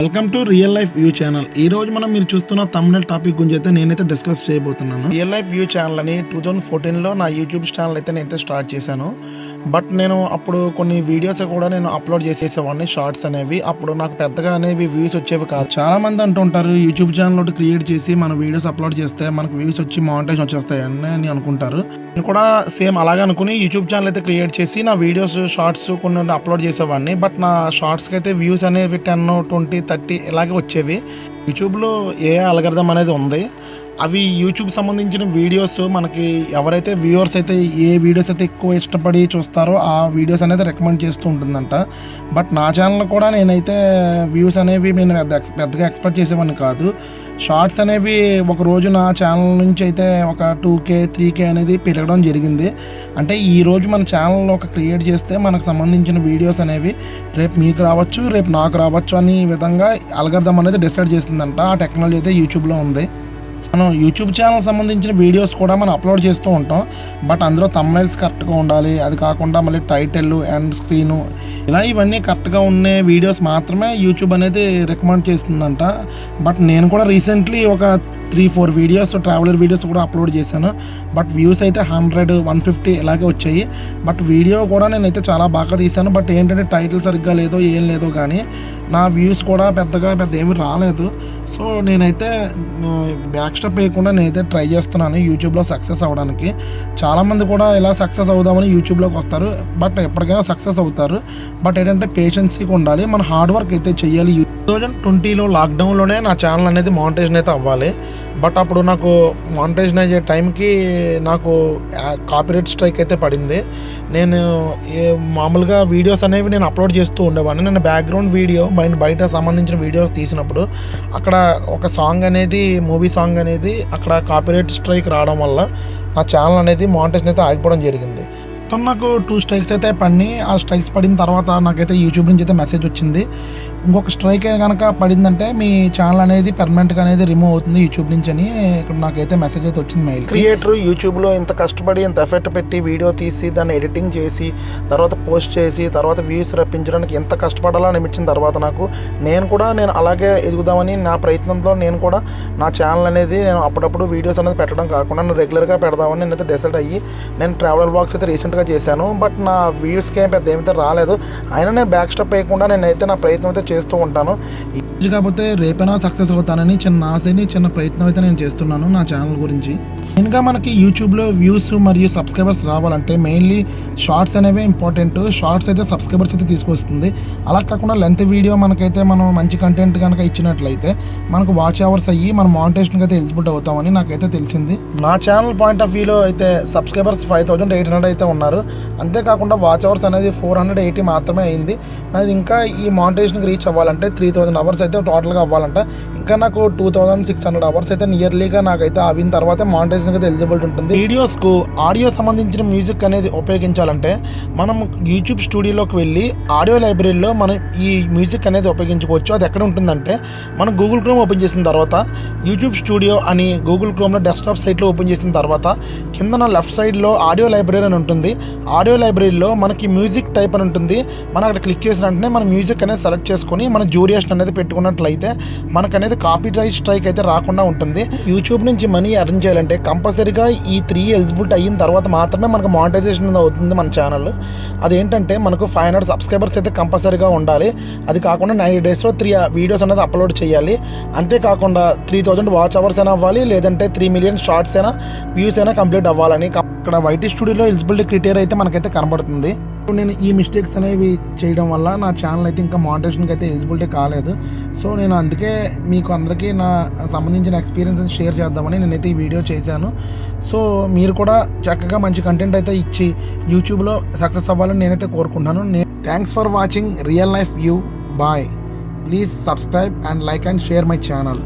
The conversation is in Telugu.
Welcome to real life view channel. ఈ రోజు మీరు చూస్తున్న థంబ్నెయిల్ టాపిక్ గురించి అయితే నేనైతే డిస్కస్ చేయబోతున్నాను. రియల్ లైఫ్ వ్యూ ఛానల్ అని 2014లో నా యూట్యూబ్ ఛానల్ అయితే నేనైతే స్టార్ట్ చేశాను. బట్ నేను అప్పుడు కొన్ని వీడియోస్ కూడా నేను అప్లోడ్ చేసేసేవాడిని, షార్ట్స్ అనేవి. అప్పుడు నాకు పెద్దగా అనేవి వ్యూస్ వచ్చేవి కాదు. చాలా మంది అంటుంటారు యూట్యూబ్ ఛానల్ ఒకటి క్రియేట్ చేసి మన వీడియోస్ అప్లోడ్ చేస్తే మనకు వ్యూస్ వచ్చి మానిటైజేషన్ వచ్చేస్తాయి అని అనుకుంటారు. నేను కూడా సేమ్ అలాగే అనుకుని యూట్యూబ్ ఛానల్ అయితే క్రియేట్ చేసి నా వీడియోస్ షార్ట్స్ కొన్ని అప్లోడ్ చేసేవాడిని. బట్ నా షార్ట్స్కి అయితే వ్యూస్ అనేవి 10, 20, 30 ఇలాగే వచ్చేవి. యూట్యూబ్లో ఏ అల్గోరిథం అనేది ఉంది. అవి యూట్యూబ్ సంబంధించిన వీడియోస్ మనకి ఎవరైతే వ్యూవర్స్ అయితే ఏ వీడియోస్ అయితే ఎక్కువ ఇష్టపడి చూస్తారో ఆ వీడియోస్ అనేది రికమెండ్ చేస్తూ ఉంటుందంట. బట్ నా ఛానల్ కూడా నేనైతే వ్యూస్ అనేవి నేను పెద్దగా ఎక్స్పెక్ట్ చేసేవాడిని కాదు. షార్ట్స్ అనేవి ఒక రోజు నా ఛానల్ నుంచి అయితే ఒక 2K 3K అనేది పెరగడం జరిగింది. అంటే ఈరోజు మన ఛానల్లో ఒక క్రియేట్ చేస్తే మనకు సంబంధించిన వీడియోస్ అనేవి రేపు మీకు రావచ్చు, రేపు నాకు రావచ్చు అనే విధంగా అల్గోరిథం అనేది డిసైడ్ చేస్తుందంట. ఆ టెక్నాలజీ అయితే యూట్యూబ్లో ఉంది. మనం యూట్యూబ్ ఛానల్ సంబంధించిన వీడియోస్ కూడా మనం అప్లోడ్ చేస్తూ ఉంటాం. బట్ అందులో థంబ్నెయిల్స్ కరెక్ట్గా ఉండాలి. అది కాకుండా మళ్ళీ టైటిల్ అండ్ స్క్రీను ఇవన్నీ కరెక్ట్గా ఉండే వీడియోస్ మాత్రమే యూట్యూబ్ అనేది రికమెండ్ చేస్తుందంట. బట్ నేను కూడా రీసెంట్లీ ఒక 3-4 వీడియోస్ ట్రావెలర్ వీడియోస్ కూడా అప్లోడ్ చేశాను. బట్ వ్యూస్ అయితే 100, 150 ఇలాగే వచ్చాయి. బట్ వీడియో కూడా నేనైతే చాలా బాగా తీశాను. బట్ ఏంటంటే టైటిల్ సరిగ్గా లేదో ఏం లేదో కానీ నా వ్యూస్ కూడా పెద్ద ఏమీ రాలేదు. సో నేనైతే బ్యాక్ స్టెప్ వేయకుండా నేనైతే ట్రై చేస్తున్నాను యూట్యూబ్లో సక్సెస్ అవ్వడానికి. చాలామంది కూడా ఇలా సక్సెస్ అవుదామని యూట్యూబ్లోకి వస్తారు. బట్ ఎప్పటికైనా సక్సెస్ అవుతారు. బట్ ఏంటంటే పేషెన్సీగా ఉండాలి, మన హార్డ్ వర్క్ అయితే చెయ్యాలి. 2020లో లాక్డౌన్లోనే నా ఛానల్ అనేది మానిటైజేషన్ అయితే అవ్వాలి. బట్ అప్పుడు నాకు మానిటైజేషన్ అయ్యే టైంకి నాకు కాపీరైట్ స్ట్రైక్ అయితే పడింది. నేను మామూలుగా వీడియోస్ అనేవి నేను అప్లోడ్ చేస్తూ ఉండేవాడిని. నేను బ్యాక్గ్రౌండ్ వీడియో బయట సంబంధించిన వీడియోస్ తీసినప్పుడు అక్కడ ఒక సాంగ్ అనేది, మూవీ సాంగ్ అనేది అక్కడ కాపీరైట్ స్ట్రైక్ రావడం వల్ల నా ఛానల్ అనేది మానిటైజేషన్ అయితే ఆగిపోవడం జరిగింది. మొత్తం నాకు 2 స్ట్రైక్స్ అయితే పడినాయి. ఆ స్ట్రైక్స్ పడిన తర్వాత నాకైతే యూట్యూబ్ నుంచి అయితే మెసేజ్ వచ్చింది, ఇంకొక స్ట్రైక్ కనుక పడిందంటే మీ ఛానల్ అనేది పర్మనెంట్గా అనేది రిమూవ్ అవుతుంది యూట్యూబ్ నుంచి అని ఇక్కడ నాకైతే మెసేజ్ అయితే వచ్చింది మెయిల్. క్రియేటర్ యూట్యూబ్లో ఇంత కష్టపడి ఇంత ఎఫర్ట్ పెట్టి వీడియో తీసి దాన్ని ఎడిటింగ్ చేసి తర్వాత పోస్ట్ చేసి తర్వాత వ్యూస్ రప్పించడానికి ఎంత కష్టపడాలో అనిపించిన తర్వాత నేను అలాగే ఎదుగుదామని నా ప్రయత్నంలో నేను కూడా నా ఛానల్ అనేది నేను అప్పుడప్పుడు వీడియోస్ అనేది పెట్టడం కాకుండా నేను రెగ్యులర్గా పెడదామని నేనైతే డిసైడ్ అయ్యి నేను ట్రావెల్ బ్లాగ్స్ అయితే రీసెంట్గా చేశాను. బట్ నా వ్యూస్కి ఏం పెద్ద ఏమైతే రాలేదు. అయినా నేను బ్యాక్ స్టెప్ వేయకుండా నేనైతే నా ప్రయత్నం అయితే చేస్తూ ఉంటాను. కాకపోతే రేపైనా సక్సెస్ అవుతానని చిన్న ఆశని చిన్న ప్రయత్నం అయితే నేను చేస్తున్నాను నా ఛానల్ గురించి. మెయిన్గా మనకి యూట్యూబ్లో వ్యూస్ మరియు సబ్స్క్రైబర్స్ రావాలంటే మెయిన్లీ షార్ట్స్ అనేవి ఇంపార్టెంట్. షార్ట్స్ అయితే సబ్స్క్రైబర్స్ అయితే తీసుకొస్తుంది. అలా కాకుండా లెంత్ వీడియో మనకైతే మనం మంచి కంటెంట్ కనుక ఇచ్చినట్లయితే మనకు వాచ్ అవర్స్ అయ్యి మనం మానిటైజేషన్కి అయితే ఎలిజిబుల్ అవుతామని నాకైతే తెలిసింది. నా ఛానల్ పాయింట్ ఆఫ్ వ్యూలో అయితే సబ్స్క్రైబర్స్ 5800 అయితే ఉన్నారు. అంతేకాకుండా వాచ్ అవర్స్ అనేది 480 మాత్రమే అయింది. నాది ఇంకా ఈ మానిటైజేషన్కి రీచ్ అవ్వాలంటే 3000 అవర్స్ అయితే టోటల్గా అవ్వాలంట. ఇంకా నాకు 2600 అవర్స్ అయితే నియర్లీగా నాకైతే అవిన తర్వాత మానిటైజేషన్ అయితే ఎలిజిబిలిటీ ఉంటుంది. వీడియోస్కు ఆడియో సంబంధించిన మ్యూజిక్ అనేది ఉపయోగించాలంటే మనం యూట్యూబ్ స్టూడియోలోకి వెళ్ళి ఆడియో లైబ్రరీలో మనం ఈ మ్యూజిక్ అనేది ఉపయోగించుకోవచ్చు. అది ఎక్కడ ఉంటుందంటే మనం గూగుల్ క్రోమ్ ఓపెన్ చేసిన తర్వాత యూట్యూబ్ స్టూడియో అని గూగుల్ క్రోమ్లో డెస్క్టాప్ సైట్లో ఓపెన్ చేసిన తర్వాత కింద లెఫ్ట్ సైడ్లో ఆడియో లైబ్రరీ అని ఉంటుంది. ఆడియో లైబ్రరీలో మనకి మ్యూజిక్ టైప్ అని ఉంటుంది. మనం అక్కడ క్లిక్ చేసిన వెంటనే మన మ్యూజిక్ అనేది సెలెక్ట్ చేసుకొని మన డ్యూరేషన్ అనేది పెట్టుకున్నట్లయితే మనకనేది కాపీరైట్ స్ట్రైక్ అయితే రాకుండా ఉంటుంది. యూట్యూబ్ నుంచి మనీ ఎర్న్ చేయాలంటే కంపల్సరీగా ఈ 3 ఎలిజిబిలిటీ అయిన తర్వాత మాత్రమే మనకు మానిటైజేషన్ అవుతుంది మన ఛానల్. అదేంటంటే మనకు 500 సబ్స్క్రైబర్స్ అయితే కంపల్సరీగా ఉండాలి. అది కాకుండా 90 డేస్లో 3 వీడియోస్ అనేది అప్లోడ్ చేయాలి. అంతేకాకుండా 3000 వాచ్ అవర్స్ అయినా అవ్వాలి, లేదంటే 3 మిలియన్ షార్ట్స్ అయినా వ్యూస్ అయినా కంప్లీట్ అవ్వాలని ఇక్కడ వైటీ స్టూడియోలో ఎలిజిబిలిటీ క్రైటీరియా అయితే మనకైతే కనబడుతుంది. నేను ఈ మిస్టేక్స్ అనేవి చేయడం వల్ల నా ఛానల్ అయితే ఇంకా మానిటైజేషన్కి అయితే ఎలిజిబిలిటీ కాలేదు. సో నేను అందుకే మీకు అందరికీ నా సంబంధించిన ఎక్స్పీరియన్స్ షేర్ చేద్దామని నేనైతే ఈ వీడియో చేశాను. సో మీరు కూడా చక్కగా మంచి కంటెంట్ అయితే ఇచ్చి యూట్యూబ్లో సక్సెస్ అవ్వాలని నేనైతే కోరుకుంటున్నాను. Thanks for watching real life view. Bye. Please subscribe and like and share my channel.